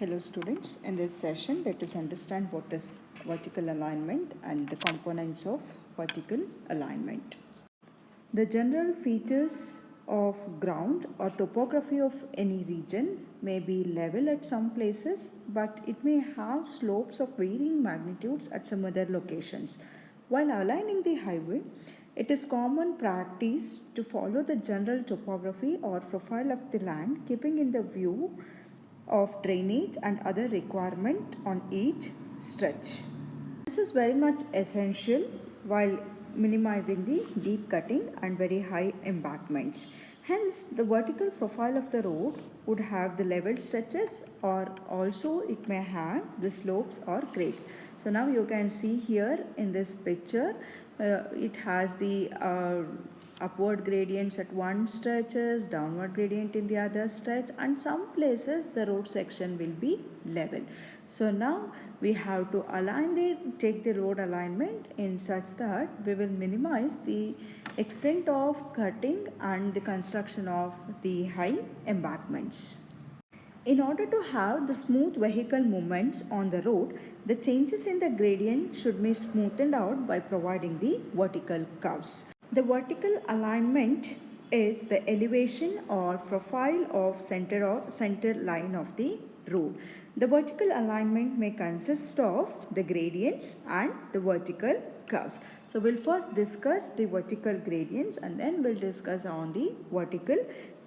Hello students, in this session let us understand what is vertical alignment and the components of vertical alignment. The general features of ground or topography of any region may be level at some places, but it may have slopes of varying magnitudes at some other locations. While aligning the highway, it is common practice to follow the general topography or profile of the land, keeping in the view of drainage and other requirement on each stretch. This is very much essential while minimizing the deep cutting and very high embankments. Hence, the vertical profile of the road would have the level stretches, or also it may have the slopes or grades. So now you can see here in this picture, it has the upward gradients at one stretches, downward gradient in the other stretch, and some places the road section will be level. So now we have to take the road alignment in such that we will minimize the extent of cutting and the construction of the high embankments. In order to have the smooth vehicle movements on the road, the changes in the gradient should be smoothened out by providing the vertical curves. The vertical alignment is the elevation or profile of center line of the road. The vertical alignment may consist of the gradients and the vertical curves. So we'll first discuss the vertical gradients and then we'll discuss on the vertical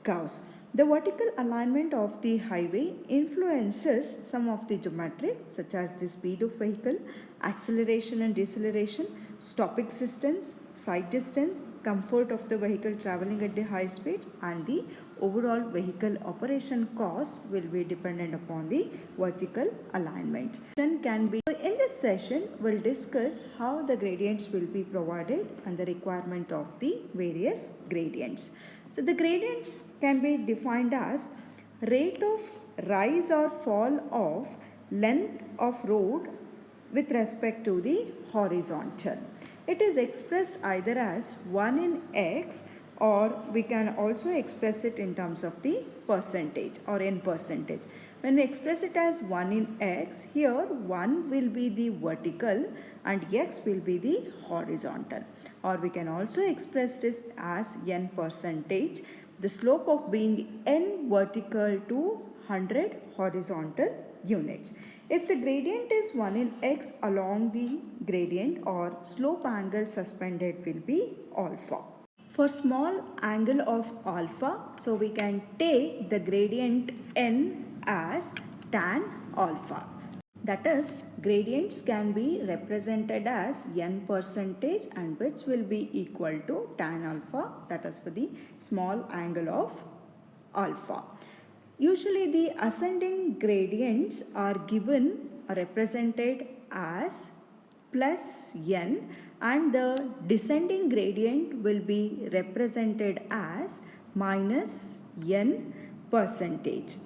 curves. The vertical alignment of the highway influences some of the geometry such as the speed of vehicle, acceleration and deceleration, stopping distance, side distance, comfort of the vehicle traveling at the high speed, and the overall vehicle operation cost will be dependent upon the vertical alignment. In this session, we'll discuss how the gradients will be provided and the requirement of the various gradients. So the gradients can be defined as rate of rise or fall of length of road with respect to the horizontal. It is expressed either as 1 in x, or we can also express it in terms of the percentage or in percentage. When we express it as 1 in x, here 1 will be the vertical and x will be the horizontal. Or we can also express this as n percentage, the slope of being n vertical to 100 horizontal units. If the gradient is 1 in x, along the gradient or slope angle suspended will be alpha. For small angle of alpha, so we can take the gradient n as tan alpha. That is, gradients can be represented as n percentage and which will be equal to tan alpha, that is for the small angle of alpha. Usually the ascending gradients are represented as plus n, and the descending gradient will be represented as minus n percentage.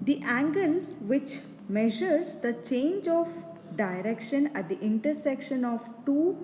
The angle which measures the change of direction at the intersection of two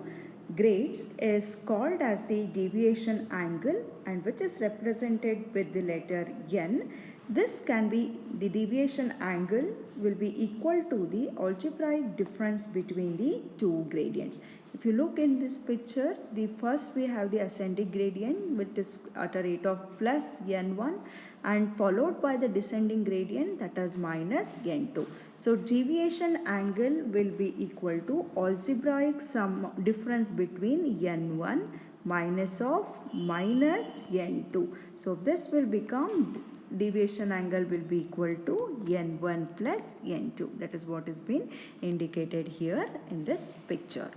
grades is called as the deviation angle, and which is represented with the letter n. This can be, the deviation angle will be equal to the algebraic difference between the two gradients. If you look in this picture, the first we have the ascending gradient which is at a rate of plus n1 and followed by the descending gradient, that is minus n2. So deviation angle will be equal to algebraic sum difference between n1 minus of minus n2. So this will become, deviation angle will be equal to n1 plus n2. That is what is being indicated here in this picture.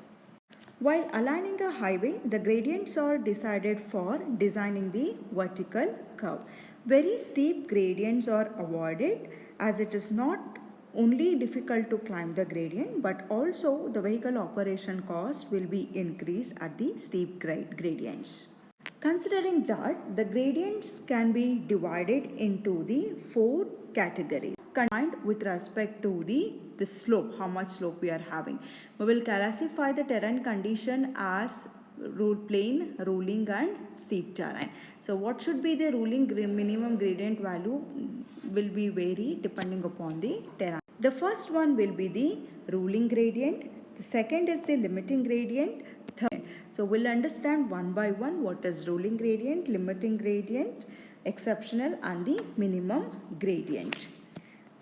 While aligning a highway, the gradients are decided for designing the vertical curve. Very steep gradients are avoided as it is not only difficult to climb the gradient, but also the vehicle operation cost will be increased at the steep gradients. Considering that, the gradients can be divided into the 4 categories combined with respect to the slope, how much slope we are having. We will classify the terrain condition as plain, rolling and steep terrain. So what should be the minimum gradient value will be vary depending upon the terrain. The first one will be the rolling gradient. The second is the limiting gradient. Third. So we'll understand one by one what is rolling gradient, limiting gradient, exceptional and the minimum gradient.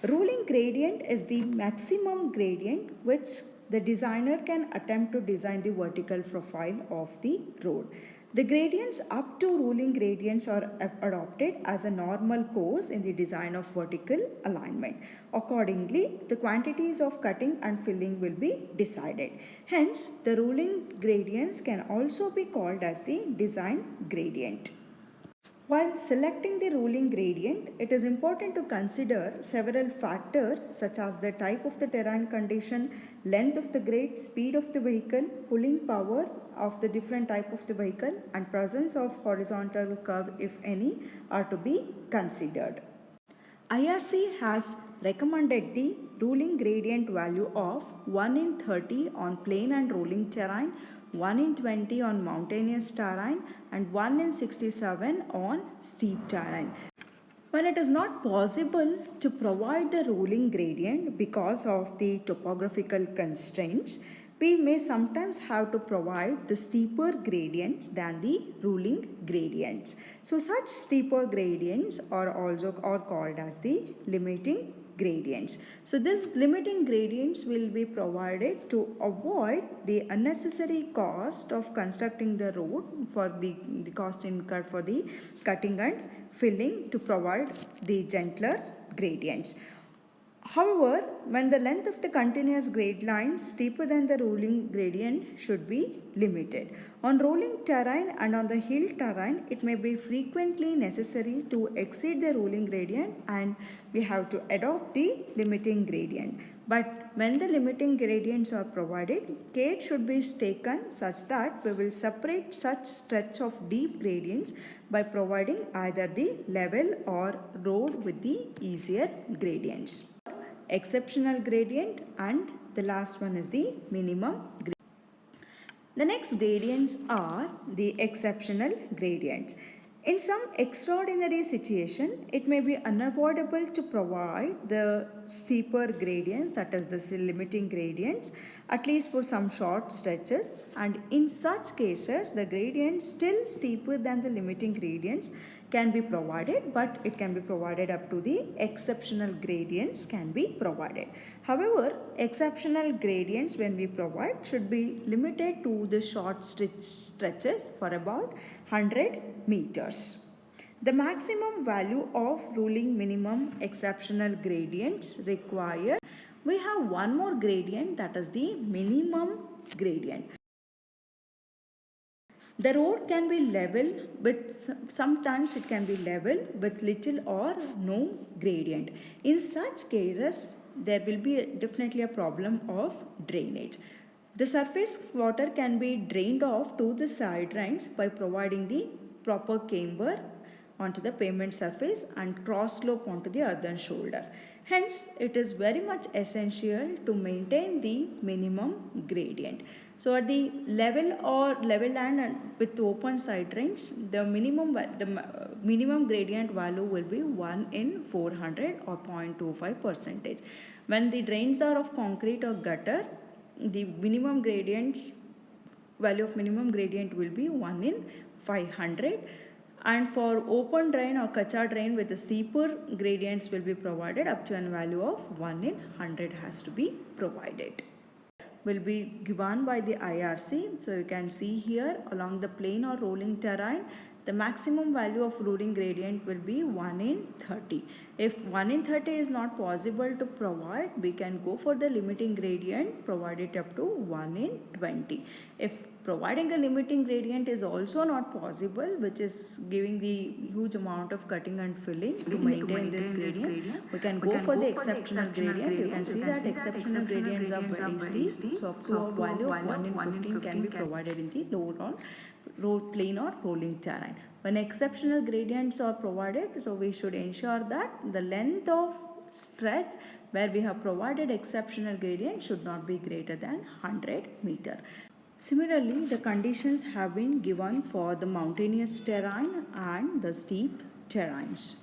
Rolling gradient is the maximum gradient which the designer can attempt to design the vertical profile of the road. The gradients up to rolling gradients are adopted as a normal course in the design of vertical alignment. Accordingly, the quantities of cutting and filling will be decided. Hence, the rolling gradients can also be called as the design gradient. While selecting the rolling gradient, it is important to consider several factors such as the type of the terrain condition, length of the grade, speed of the vehicle, pulling power of the different type of the vehicle and presence of horizontal curve if any are to be considered. IRC has recommended the rolling gradient value of 1 in 30 on plain and rolling terrain, 1 in 20 on mountainous terrain and 1 in 67 on steep terrain. When it is not possible to provide the rolling gradient because of the topographical constraints, we may sometimes have to provide the steeper gradients than the rolling gradients. So such steeper gradients are called as the limiting gradients. So these limiting gradients will be provided to avoid the unnecessary cost of constructing the road for the cost incurred for the cutting and filling to provide the gentler gradients. However, when the length of the continuous grade line steeper than the rolling gradient should be limited. On rolling terrain and on the hill terrain, it may be frequently necessary to exceed the rolling gradient and we have to adopt the limiting gradient. But when the limiting gradients are provided, care should be taken such that we will separate such stretch of deep gradients by providing either the level or road with the easier gradients. Exceptional gradient and the last one is the minimum gradient. The next gradients are the exceptional gradients. In some extraordinary situation, it may be unavoidable to provide the steeper gradients, that is the limiting gradients, at least for some short stretches, and in such cases the gradients still steeper than the limiting gradients can be provided, but it can be provided up to the exceptional gradients can be provided. However, exceptional gradients when we provide should be limited to the short stretches for about 100 meters. The maximum value of rolling minimum exceptional gradients required, we have one more gradient, that is the minimum gradient. The road can be level with, sometimes it can be level with little or no gradient. In such cases, there will be definitely a problem of drainage. The surface water can be drained off to the side drains by providing the proper camber onto the pavement surface and cross slope onto the earthen shoulder. Hence, it is very much essential to maintain the minimum gradient. So at the level or level land and with open side drains, the minimum gradient value will be 1 in 400 or 0.25%. When the drains are of concrete or gutter, the minimum gradients value of minimum gradient will be 1 in 500. And for open drain or kacha drain with the steeper gradients will be provided up to a value of 1 in 100 has to be provided. Will be given by the IRC. So you can see here along the plain or rolling terrain, the maximum value of rolling gradient will be 1 in 30. If 1 in 30 is not possible to provide, we can go for the limiting gradient, provide it up to 1 in 20. If providing a limiting gradient is also not possible, which is giving the huge amount of cutting and filling to maintain this gradient, we can go for the exceptional gradient. You can see that exceptional gradients are very steep, so up to a value of 1 in 15 can be provided in the road, plain or rolling terrain. When exceptional gradients are provided, so we should ensure that the length of stretch where we have provided exceptional gradient should not be greater than 100 meter. Similarly, the conditions have been given for the mountainous terrain and the steep terrains.